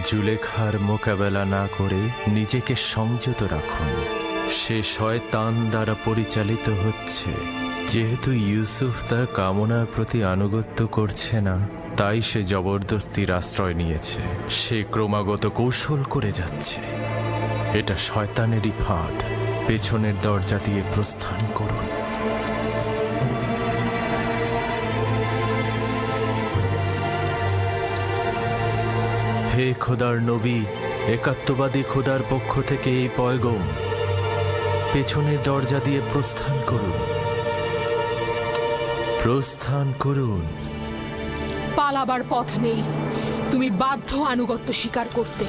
জুলেখার মোকাবেলা না করে নিজেকে সংযত রাখুন। সে শয়তান দ্বারা পরিচালিত হচ্ছে। যেহেতু ইউসুফ তার কামনার প্রতি আনুগত্য করছে না, তাই সে জবরদস্তির আশ্রয় নিয়েছে। সে ক্রমাগত কৌশল করে যাচ্ছে। এটা শয়তানেরই ফাঁদ। পেছনের দরজা দিয়ে প্রস্থান করুন। হে খোদার নবী, একাত্মবাদী খোদার পক্ষ থেকে এই পয়গম, পেছনের দরজা দিয়ে প্রস্থান করুন। প্রস্থান করুন। পালাবার পথ নেই, তুমি বাধ্য আনুগত্য স্বীকার করতে।